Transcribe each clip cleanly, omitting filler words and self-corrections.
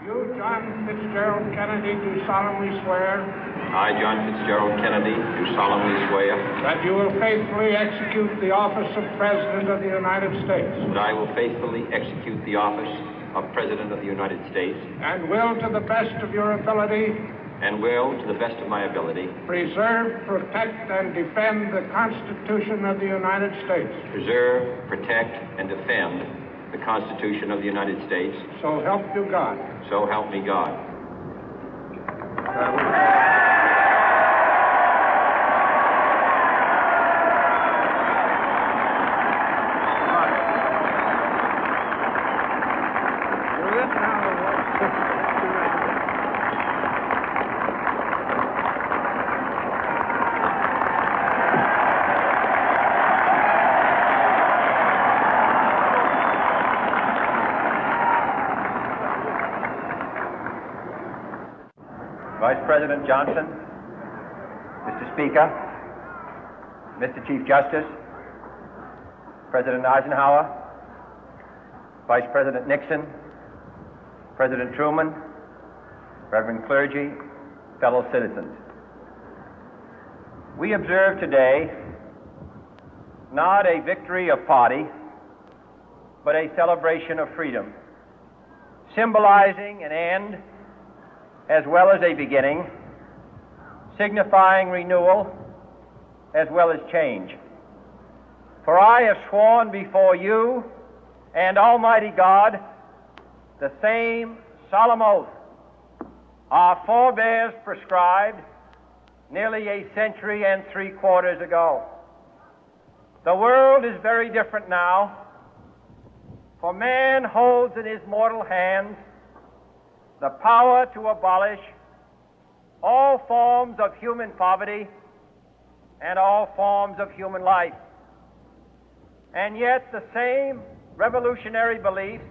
You, John Fitzgerald Kennedy, do solemnly swear I, John Fitzgerald Kennedy, do solemnly swear that you will faithfully execute the office of President of the United States that I will faithfully execute the office of President of the United States and will, to the best of your ability, and will, to the best of my ability, preserve, protect, and defend the Constitution of the United States. preserve, protect, and defend the Constitution of the United States. So help you God. So help me God. Vice President Johnson, Mr. Speaker, Mr. Chief Justice, President Eisenhower, Vice President Nixon, President Truman, Reverend clergy, fellow citizens. We observe today not a victory of party, but a celebration of freedom, symbolizing an end as well as a beginning, signifying renewal as well as change. For I have sworn before you and Almighty God the same solemn oath our forebears prescribed nearly a century and 3/4 ago. The world is very different now, for man holds in his mortal hands the power to abolish all forms of human poverty and all forms of human life. And yet the same revolutionary beliefs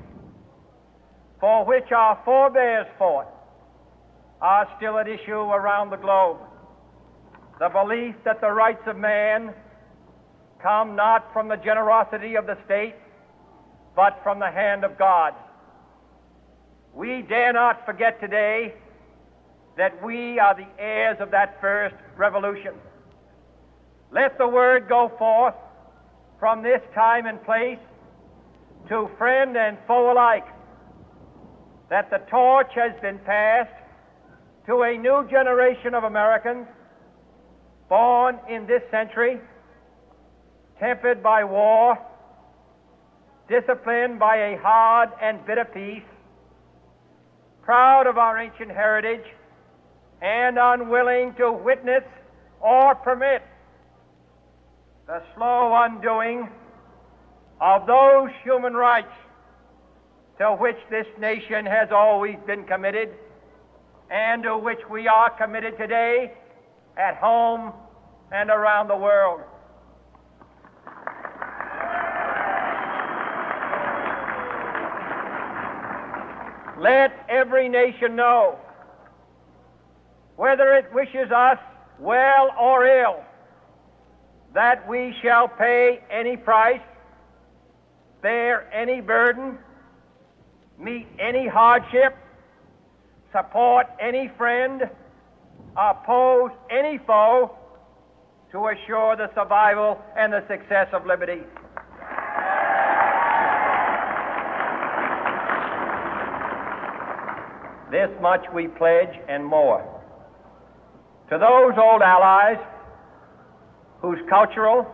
for which our forebears fought are still at issue around the globe. The belief that the rights of man come not from the generosity of the state, but from the hand of God. We dare not forget today that we are the heirs of that first revolution. Let the word go forth from this time and place to friend and foe alike that the torch has been passed to a new generation of Americans born in this century, tempered by war, disciplined by a hard and bitter peace, proud of our ancient heritage, and unwilling to witness or permit the slow undoing of those human rights to which this nation has always been committed and to which we are committed today at home and around the world. Let every nation know, whether it wishes us well or ill, that we shall pay any price, bear any burden, meet any hardship, support any friend, oppose any foe to assure the survival and the success of liberty. This much we pledge and more. To those old allies whose cultural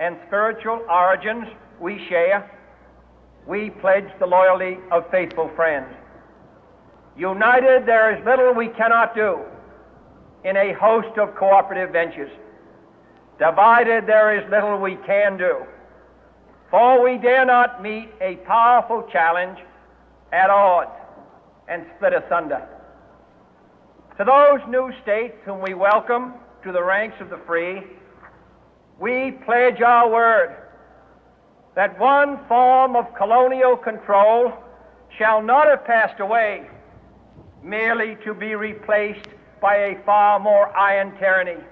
and spiritual origins we share, we pledge the loyalty of faithful friends. United, there is little we cannot do in a host of cooperative ventures. Divided, there is little we can do, for we dare not meet a powerful challenge at odds and split asunder. To those new states whom we welcome to the ranks of the free, we pledge our word that one form of colonial control shall not have passed away, merely to be replaced by a far more iron tyranny.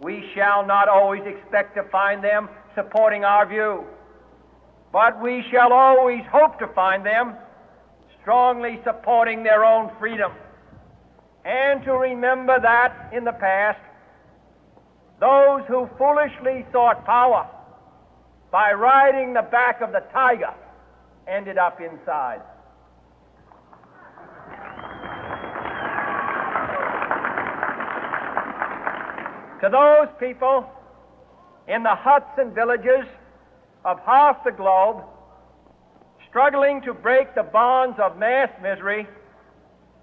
We shall not always expect to find them supporting our view, but we shall always hope to find them strongly supporting their own freedom, and to remember that in the past, those who foolishly sought power by riding the back of the tiger ended up inside. To those people in the huts and villages of half the globe struggling to break the bonds of mass misery,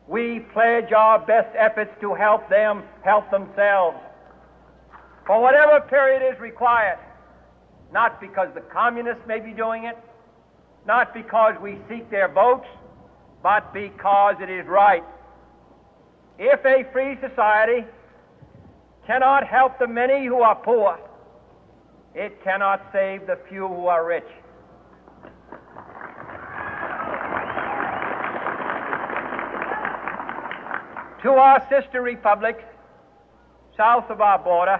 we pledge our best efforts to help them help themselves for whatever period is required, not because the communists may be doing it, not because we seek their votes, but because it is right. If a free society cannot help the many who are poor, it cannot save the few who are rich. To our sister republics south of our border,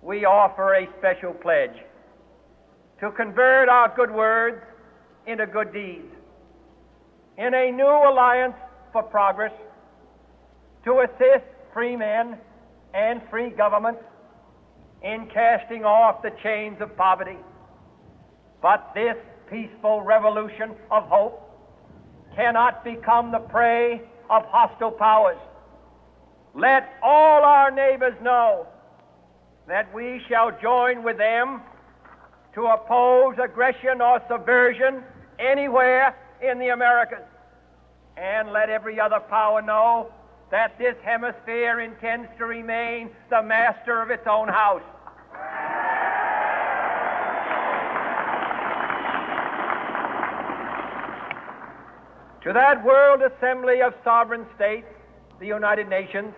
we offer a special pledge to convert our good words into good deeds, in a new alliance for progress, to assist free men and free governments in casting off the chains of poverty. But this peaceful revolution of hope cannot become the prey of hostile powers. Let all our neighbors know that we shall join with them to oppose aggression or subversion anywhere in the Americas. And let every other power know that this hemisphere intends to remain the master of its own house. To that World Assembly of Sovereign States, the United Nations,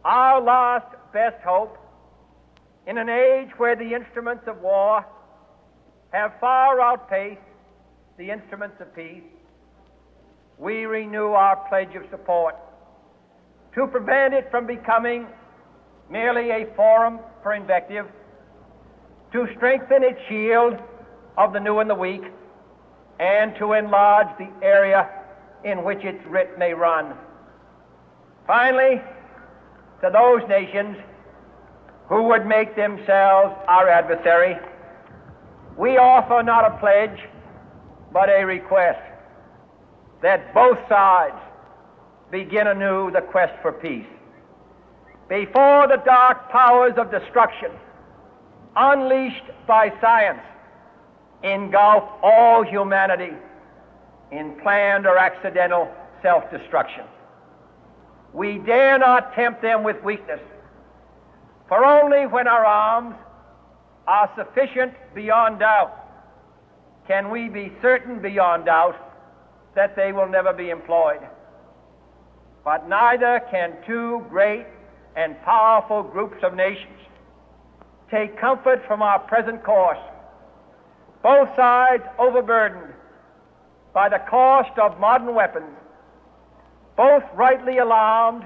our last best hope, in an age where the instruments of war have far outpaced the instruments of peace, we renew our pledge of support to prevent it from becoming merely a forum for invective, to strengthen its shield of the new and the weak, and to enlarge the area in which its writ may run. Finally, to those nations who would make themselves our adversary, we offer not a pledge, but a request that both sides begin anew the quest for peace. Before the dark powers of destruction, unleashed by science, engulf all humanity in planned or accidental self-destruction, we dare not tempt them with weakness, for only when our arms are sufficient beyond doubt can we be certain beyond doubt that they will never be employed. But neither can two great and powerful groups of nations take comfort from our present course, both sides overburdened by the cost of modern weapons, both rightly alarmed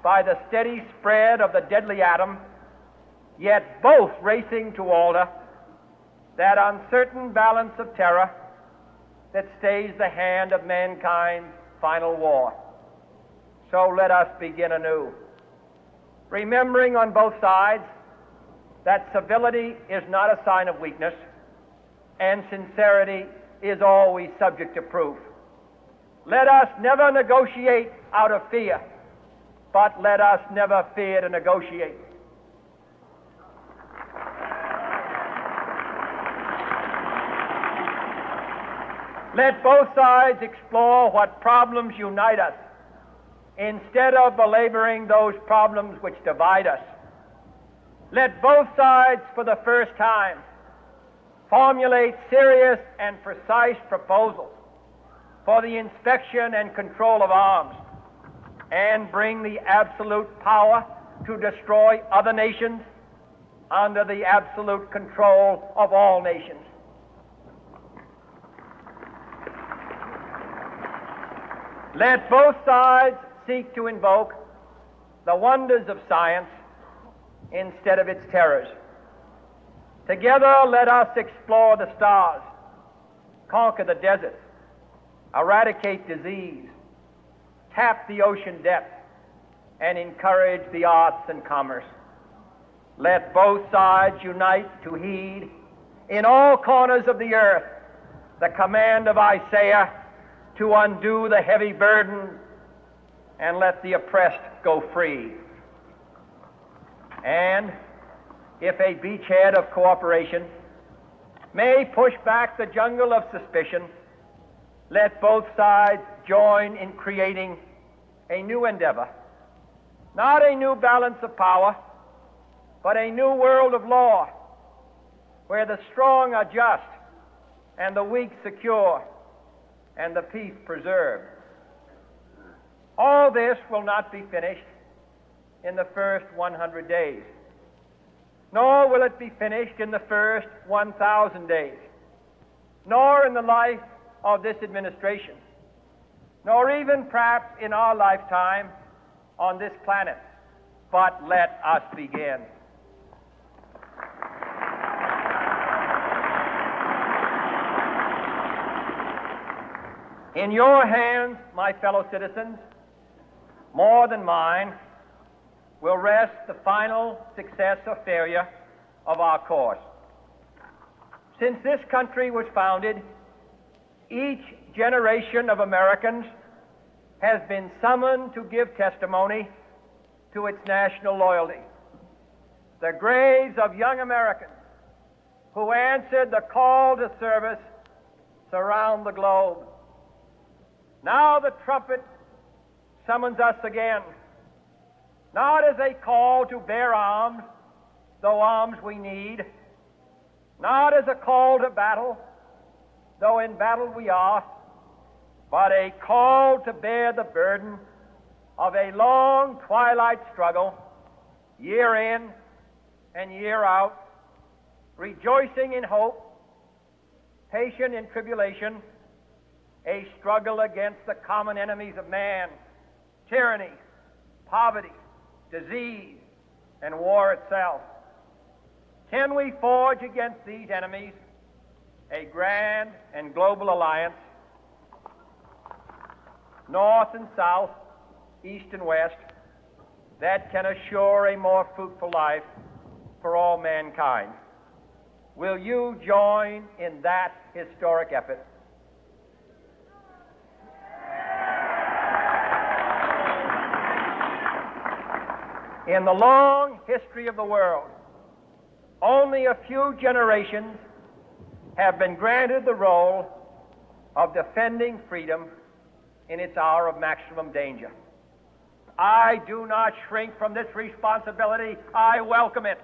by the steady spread of the deadly atom, yet both racing to alter that uncertain balance of terror that stays the hand of mankind's final war. So let us begin anew, remembering on both sides that civility is not a sign of weakness, and sincerity is always subject to proof. Let us never negotiate out of fear, but let us never fear to negotiate. Let both sides explore what problems unite us, instead of belaboring those problems which divide us. Let both sides, for the first time, formulate serious and precise proposals for the inspection and control of arms, and bring the absolute power to destroy other nations under the absolute control of all nations. Let both sides seek to invoke the wonders of science instead of its terrors. Together, let us explore the stars, conquer the deserts, eradicate disease, tap the ocean depth, and encourage the arts and commerce. Let both sides unite to heed in all corners of the earth the command of Isaiah to undo the heavy burden and let the oppressed go free. And if a beachhead of cooperation may push back the jungle of suspicion, let both sides join in creating a new endeavor, not a new balance of power, but a new world of law, where the strong are just and the weak secure and the peace preserved. All this will not be finished in the first 100 days, nor will it be finished in the first 1,000 days, nor in the life of this administration, nor even perhaps in our lifetime on this planet. But let us begin. In your hands, my fellow citizens, more than mine, will rest the final success or failure of our course. Since this country was founded, each generation of Americans has been summoned to give testimony to its national loyalty. The graves of young Americans who answered the call to service surround the globe. Now the trumpet summons us again, not as a call to bear arms, though arms we need, not as a call to battle, though in battle we are, but a call to bear the burden of a long twilight struggle, year in and year out, rejoicing in hope, patient in tribulation, a struggle against the common enemies of man, tyranny, poverty, disease, and war itself. Can we forge against these enemies a grand and global alliance, north and south, east and west, that can assure a more fruitful life for all mankind? Will you join in that historic effort? In the long history of the world, only a few generations have been granted the role of defending freedom in its hour of maximum danger. I do not shrink from this responsibility. I welcome it.